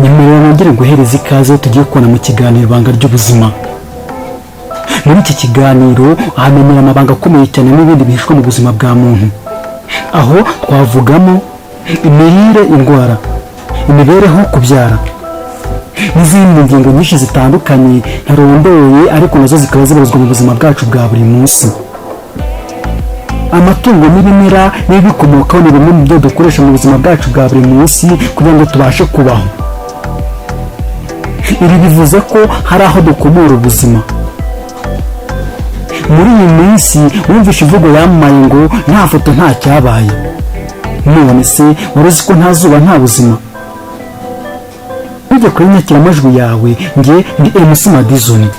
nyemerera nongere guhereza ikaze tugiye kubona mu kiganiro ibanga ry'ubuzima. Muri iki kiganiro hamenyera amabanga akomeye cyane n'ibindi bihishwe mu buzima bwa muntu, aho twavugamo imirire, indwara, imibereho, kubyara n'izindi ngingo nyinshi zitandukanye ntarondoye, ariko nazo zikaba zibarizwa mu buzima bwacu bwa buri munsi. Amatungo n'ibimera n'ibikomokaho ni bimwe mu byo dukoresha mu buzima bwacu bwa buri munsi kugira ngo tubashe kubaho. Ibi bivuze ko hari aho dukomora ubuzima. Muri iyi minsi wumvishe imvugo yamamaye ngo nta foto nta cyabaye. None se wari uzi ko nta zuba nta buzima? Ujya kuri inyakiramajwi yawe, nge ndi MC Madizoni.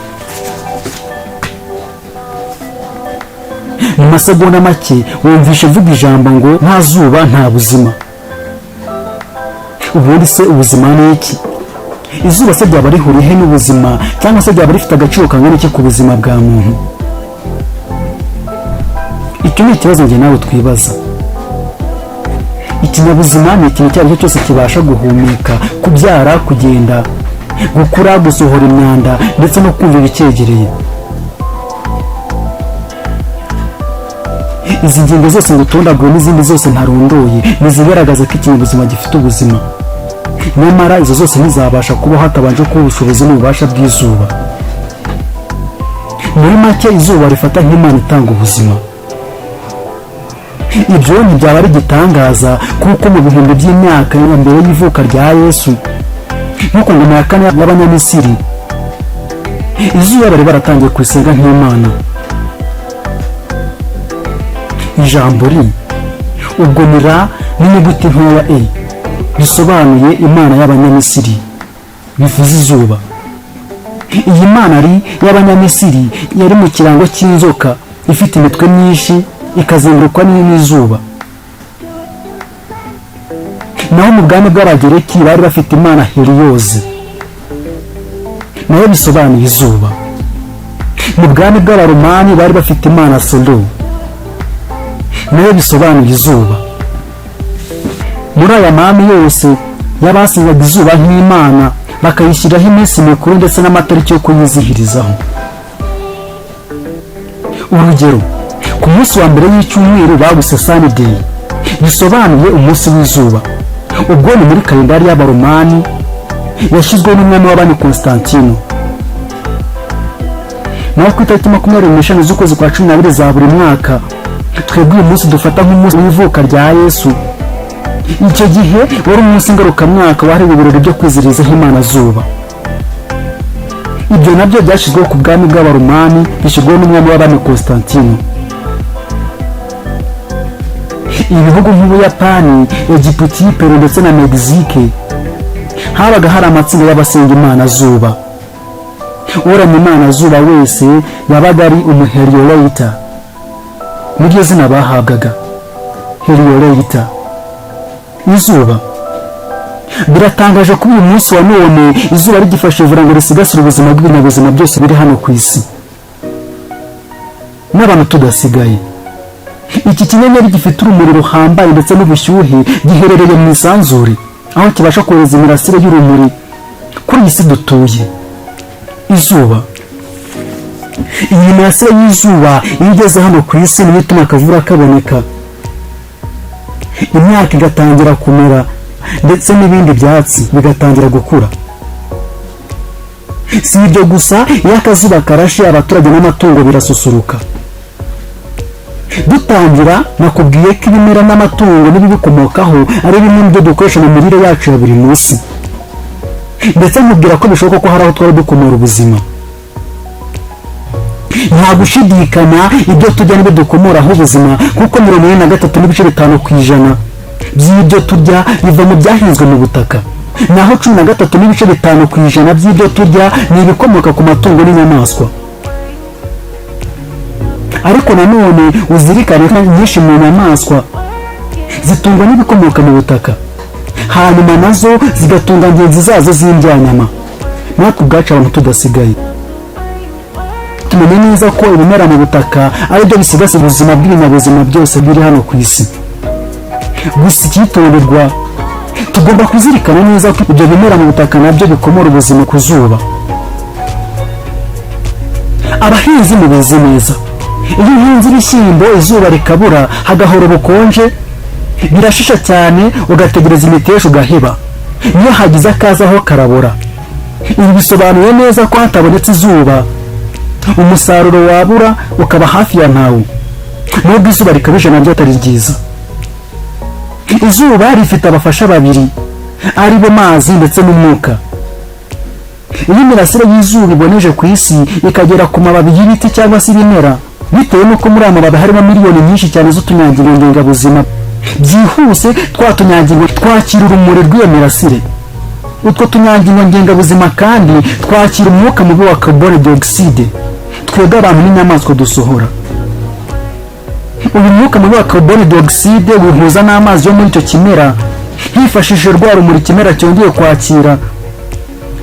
Mu masegonda make wumvishe mvuga ijambo ngo nta zuba nta buzima. Ubundi se ubuzima ni iki? Izuba se ryaba rihuriye n'ubuzima, cyangwa se ryaba rifite agaciro kangana iki ku buzima bwa muntu? Icyo ni ikibazo njye nawe twibaza. Ikinyabuzima ni ikintu icyo ari cyo cyose kibasha guhumeka, kubyara, kugenda, gukura, gusohora imyanda ndetse no kumva ibicyegereye. Izi ngingo zose ngutondagura n'izindi zose ntarondoye nizigaragaza ko ikinyabuzima gifite ubuzima. Nyamara izo zose ntizabasha kubaho hatabanje kuba ubushobozi n'ububasha bw'izuba. Muri make izuba rifata nk'Imana itanga ubuzima. Ibyo ntibyaba ari igitangaza, kuko mu bihumbi by'imyaka ya mbere y'ivuka rya Yesu, nko ku ngoma ya kane y'Abanyamisiri, izuba bari baratangiye kurisenga nk'Imana. Ijambo ri ubwo ni Ra n'inyuguti ntoya E bisobanuye Imana y'Abanyamisiri, bivuze izuba. Iyi Mana ri y'Abanyamisiri yari mu kirango cy'inzoka ifite imitwe myinshi ikazengurukwa n'izuba. Naho mu bwami bw'Abagereki bari bafite Imana Heliyoze, nayo bisobanuye izuba. Mu bwami bw'Abaromani bari bafite Imana Solo, nayo bisobanuye izuba. Muri aya mami yose y'abasengaga izuba nk'Imana, bakayishyiraho iminsi mikuru ndetse n'amatariki yo kuyizihirizaho. Urugero, ku munsi wa mbere w'icyumweru bawise Sunday, bisobanuye umunsi w'izuba. Ubwo ni muri kalendari y'Abaromani yashyizweho n'umwami w'abami Constantino. Naho ku itariki 25 z'ukwezi kwa 12 za buri mwaka, twebwe uyu munsi dufata nk'umunsi w'ivuka rya Yesu. Icyo gihe wari umunsi ngarukamwaka wahariwe ibirori byo kwizihirizaho Imana zuba. Ibyo nabyo byashyizweho ku bwami bw'Abaromani, bishyirwaho n'umwami w'abami Constantino. Ibihugu nk'Ubuyapani, Egiputi, Peru ndetse na Mexique habaga hari amatsinda y'abasenga Imana zuba. Uramya Imana zuba wese yabaga ari umuheliolate, niryo zina bahabwaga, heliolate, izuba. Biratangaje ko uyu munsi wa none izuba rigifashe ivura ngo risigasire ubuzima bw'ibinyabuzima byose biri hano ku isi, n'abantu tudasigaye. Iki kinyenyeri gifite urumuri ruhambaye ndetse n'ubushyuhe, giherereye mu isanzure, aho kibasha kohereza imirasire y'urumuri kuri iyi si dutuye, izuba. Iyi mirasire y'izuba iyo igeze hano ku isi niyo ituma akavura kaboneka, imyaka igatangira kumera ndetse n'ibindi byatsi bigatangira gukura. Si ibyo gusa, iyo akazuba karashe abaturage n'amatungo birasusuruka. Dutangira nakubwiye ko ibimera n'amatungo n'ibibikomokaho ari bimwe mu byo dukoresha mu mirire yacu ya buri munsi, ndetse nkubwira ko bishoboka ko hari aho twari dukomora ubuzima. Nta gushidikanya ibyo turya n'ibyo dukomoraho ubuzima, kuko 43.5% by'ibyo turya biva mu byahinzwe mu butaka, naho 13.5% by'ibyo turya ni ibikomoka ku matungo n'inyamaswa. Ariko nanone uzirikane ko nyinshi mu nyamaswa zitungwa n'ibikomoka mu butaka, hanyuma nazo zigatunga ngenzi zazo z'indyanyama. Natwe ubwacu abantu tudasigaye tumenye neza ko ibimera mu butaka ari byo bisigasira ubuzima bw'ibinyabuzima byose biri hano ku isi. Gusa icyitonderwa tugomba kuzirikana neza ko ibyo bimera mu butaka nabyo bikomora ubuzima ku zuba. Abahinzi mubizi neza, iyo uhinze ibishyimbo izuba rikabura hagahora ubukonje, birashisha cyane ugategereza imiteja ugaheba, niyo hagize akazaho karabora. Ibi bisobanuye neza ko hatabonetse izuba umusaruro wabura ukaba hafi ya ntawo, nubwo izuba rikabije nabyo atari ryiza. Izuba rifite abafasha babiri, ari bo mazi ndetse n'umwuka. Iyo imirasire y'izuba iboneje ku isi ikagera ku mababi y'ibiti cyangwa se ibimera, bitewe n'uko muri aya mababi harimo miliyoni nyinshi cyane z'utunyangingo ngengabuzima, byihuse twa tunyangingo twakira urumuri rw'iyo mirasire. Utwo tunyangingo ngengabuzima kandi twakira umwuka mubi wa carbone dioxide twebwe abantu n'inyamaswa dusohora. Uyu mwuka mubi wa carbone dioxide wihuza n'amazi yo muri icyo kimera, hifashishije rwa rumuri ikimera cyongeye kwakira,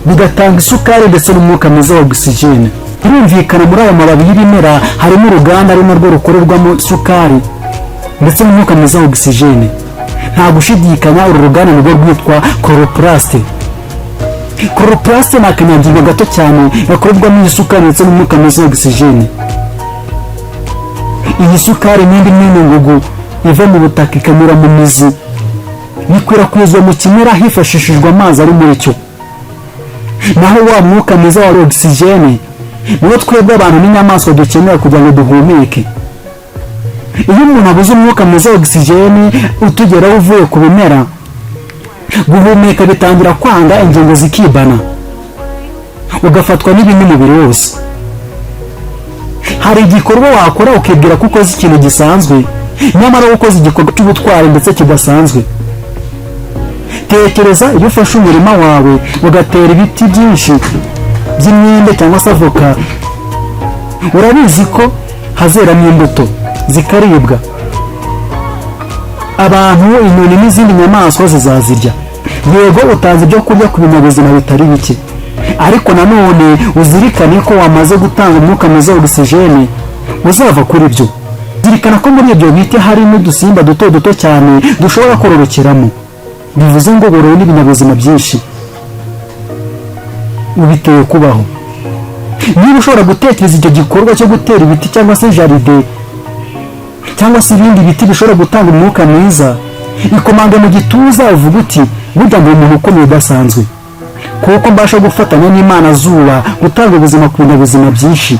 bigatanga isukari ndetse n'umwuka mwiza wa oxygene. Birumvikana muri aya mababi y'ibimera harimo uruganda ari narwo rukorerwamo isukari ndetse n'umwuka mwiza wa oxygene. Nta gushidikanya uru ruganda nirwo rwitwa chloroplaste. Chloroplaste ni akanyangingo gato cyane gakorerwamo isukari ndetse n'umwuka mwiza wa oxygene. Iyi sukari n'indi myunyungugu iva mu butaka ikanyura mu mizi, bikwirakwizwa mu kimera hifashishijwe amazi ari muri cyo. Naho wa mwuka mwiza wa oxygene niwo twebwe abantu n'inyamaswa dukenera kugira ngo duhumeke. Iyo umuntu abuze umwuka mwiza wa oxygene utugeraho uvuye ku bimera, guhumeka bitangira kwanga, ingingo zikibana, ugafatwa n'ibindi umubiri wose. Hari igikorwa wakora ukibwira ko ukoze ikintu gisanzwe, nyamara ukoze igikorwa cy'ubutwari ndetse kidasanzwe. Tekereza iyo ufashe umurima wawe ugatera ibiti byinshi by'imyembe cyangwa se avoka, urabizi ko hazeramo imbuto zikaribwa. Abantu, inyoni n'izindi nyamaswa zizazirya. Yego utanze ibyo kurya ku binyabuzima bitari bike, ariko nanone uzirikane ko wamaze gutanga umwuka mwiza wa oxygene uzava kuri byo. Zirikana ko muri ibyo biti harimo udusimba duto duto cyane dushobora kororokeramo, bivuze ngo borowe n'ibinyabuzima byinshi. Ubiteye kubaho. Niba ushobora gutekereza icyo gikorwa cyo gutera ibiti cyangwa se jaride cyangwa se ibindi biti bishobora gutanga umwuka mwiza, ikomange mu gituza uvuga uti burya ndi umuntu ukomeye udasanzwe, kuko mbasha gufatanya n'Imana zuba gutanga ubuzima ku binyabuzima byinshi.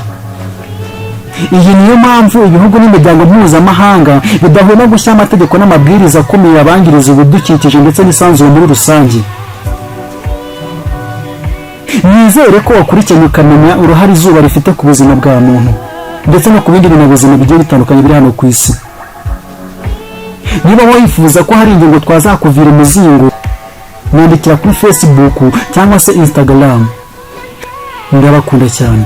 Iyi niyo mpamvu ibihugu n'imiryango mpuzamahanga bidahwema gushyira amategeko n'amabwiriza akomeye abangiriza ibidukikije ndetse n'isanzure muri rusange. Nizere ko wakurikiranye ukamenya uruhare izuba rifite ku buzima bwa muntu ndetse no ku bindi binyabuzima bigiye bitandukanye biri hano ku isi. Niba wifuza ko hari ingingo twazakuvira umuzingo, nyandikira kuri Facebook cyangwa se Instagram. Ndabakunda cyane.